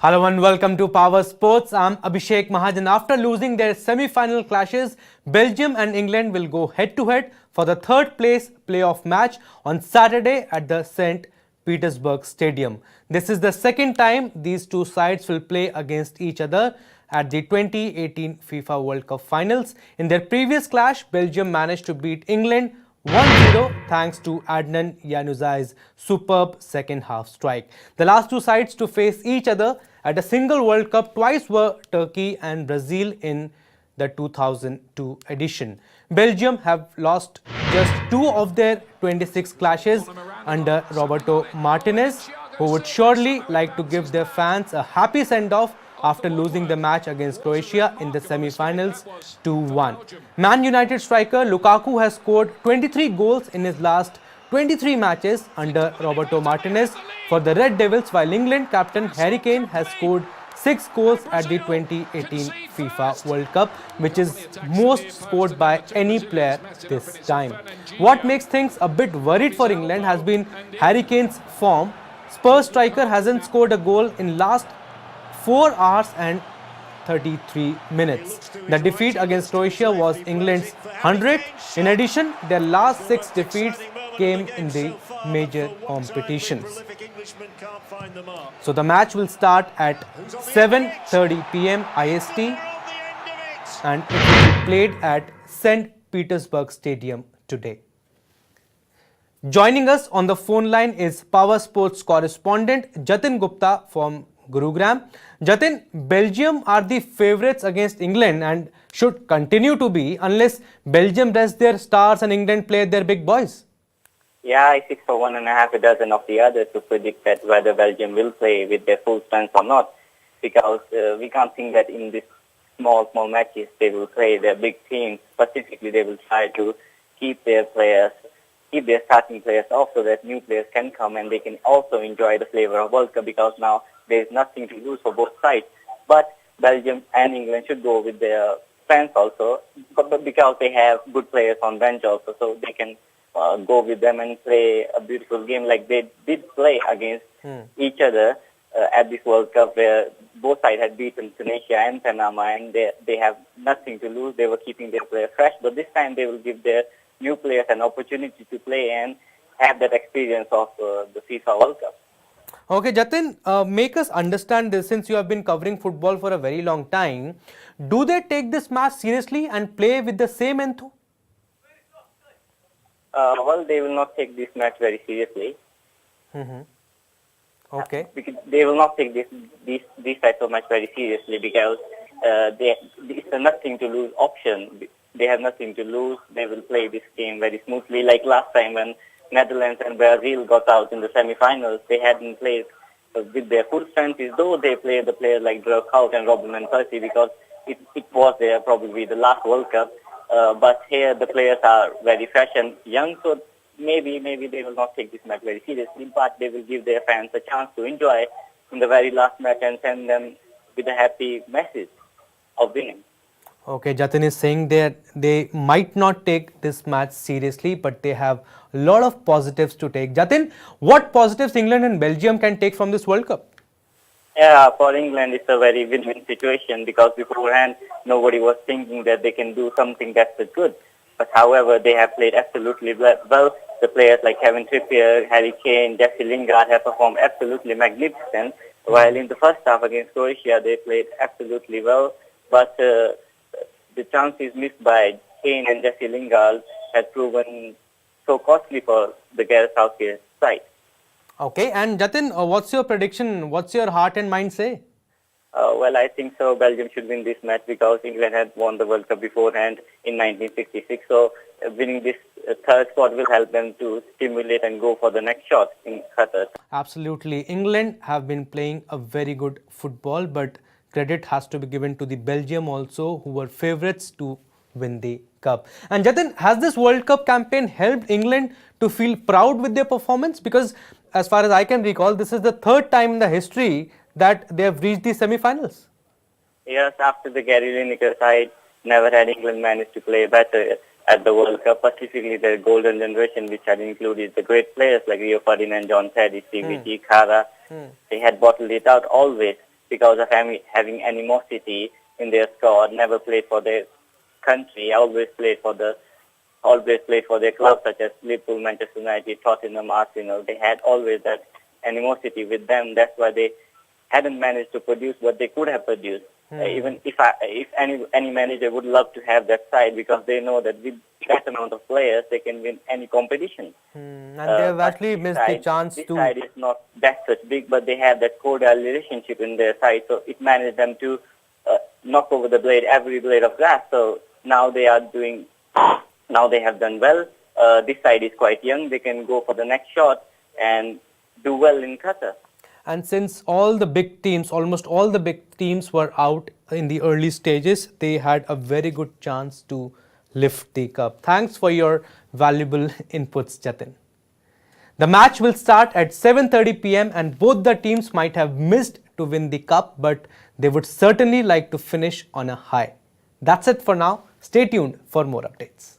Hello and welcome to Power Sports. I'm Abhishek Mahajan. After losing their semi-final clashes, Belgium and England will go head-to-head for the third place playoff match on Saturday at the St Petersberg Stadium. This is the second time these two sides will play against each other at the 2018 FIFA World Cup finals. In their previous clash, Belgium managed to beat England 1-0 thanks to Adnan Yanuzai's superb second half strike. The last two sides to face each other at a single World Cup twice were Turkey and Brazil in the 2002 edition. Belgium have lost just 2 of their 26 clashes under Roberto Martinez, who would surely like to give their fans a happy send-off after losing the match against Croatia in the semi-finals 2-1. Man United striker Lukaku has scored 23 goals in his last 23 matches under Roberto Martinez for the Red Devils, while England Captain Harry Kane has scored 6 goals at the 2018 FIFA World Cup, which is most scored by any player this time. What makes things a bit worried for England has been Harry Kane's form. Spurs striker hasn't scored a goal in last 4 hours and 33 minutes. The defeat against Croatia was England's 100th. In addition, their last 6 defeats came in the major competitions. So the match will start at 7:30 p.m. IST and it will be played at St Petersberg Stadium today. Joining us on the phone line is Power Sports correspondent Jatin Gupta from Gurugram. Jatin, Belgium are the favourites against England and should continue to be unless Belgium rests their stars and England play their big boys. Yeah, I think for 1.5 dozen of the others to predict that whether Belgium will play with their full strength or not, because we can't think that in these small matches they will play their big teams. Specifically, they will try to keep their players, keep their starting players off so that new players can come and they can also enjoy the flavor of World Cup, because now there is nothing to lose for both sides. But Belgium and England should go with their fans also, but because they have good players on bench also, so they can go with them and play a beautiful game like they did play against each other at this World Cup, where both sides had beaten Tunisia and Panama, and they have nothing to lose. They were keeping their players fresh, but this time they will give their new players an opportunity to play and have that experience of the FIFA World Cup. Okay, Jatin, make us understand this, since you have been covering football for a very long time. Do they take this match seriously and play with the same enthusiasm? Well, they will not take this match very seriously. Okay. Because they will not take this type of match very seriously, because it's a nothing to lose option. They have nothing to lose. They will play this game very smoothly, like last time when Netherlands and Brazil got out in the semi-finals. They hadn't played with their full strength, though they played the players like Roberto and Robin van Persie, because it was their probably the last World Cup. But here the players are very fresh and young, so maybe they will not take this match very seriously, but they will give their fans a chance to enjoy in the very last match and send them with a happy message of winning. Okay, Jatin is saying that they might not take this match seriously, but they have a lot of positives to take. Jatin, what positives England and Belgium can take from this World Cup? Yeah, for England it's a very win-win situation, because beforehand nobody was thinking that they can do something that's good. But however, they have played absolutely well. The players like Kevin Trippier, Harry Kane, Jesse Lingard have performed absolutely magnificent. While in the first half against Croatia, they played absolutely well. But the chances missed by Kane and Jesse Lingard has proven so costly for the Gareth Southgate side. Okay, and Jatin, what's your prediction? What's your heart and mind say? Well, I think so. Belgium should win this match, because England had won the World Cup beforehand in 1966. So winning this third spot will help them to stimulate and go for the next shot in Qatar. Absolutely. England have been playing a very good football, but credit has to be given to the Belgium also, who were favourites to win the cup. And Jatin, has this World Cup campaign helped England to feel proud with their performance? Because as far as I can recall, this is the third time in the history that they have reached the semi-finals. Yes, after the Gary Lineker side, never had England managed to play better at the World Cup, specifically the golden generation, which had included the great players like Rio Ferdinand, John Terry, Stevie G, Kara. They had bottled it out always. because of having animosity in their squad, never played for their country, always played for their clubs such as Liverpool, Manchester United, Tottenham, Arsenal. They had always that animosity with them. That's why they hadn't managed to produce what they could have produced. Even if any manager would love to have that side, because they know that with that amount of players they can win any competition. And they've actually missed the chance this to. side is not that such big, but they have that cordial relationship in their side, so it managed them to knock over the blade, every blade of grass. So now they are doing. Now they have done well. This side is quite young. They can go for the next shot and do well in Qatar. And since almost all the big teams were out in the early stages, they had a very good chance to lift the cup. Thanks for your valuable inputs, Jatin. The match will start at 7:30 p.m. and both the teams might have missed to win the cup, but they would certainly like to finish on a high. That's it for now. Stay tuned for more updates.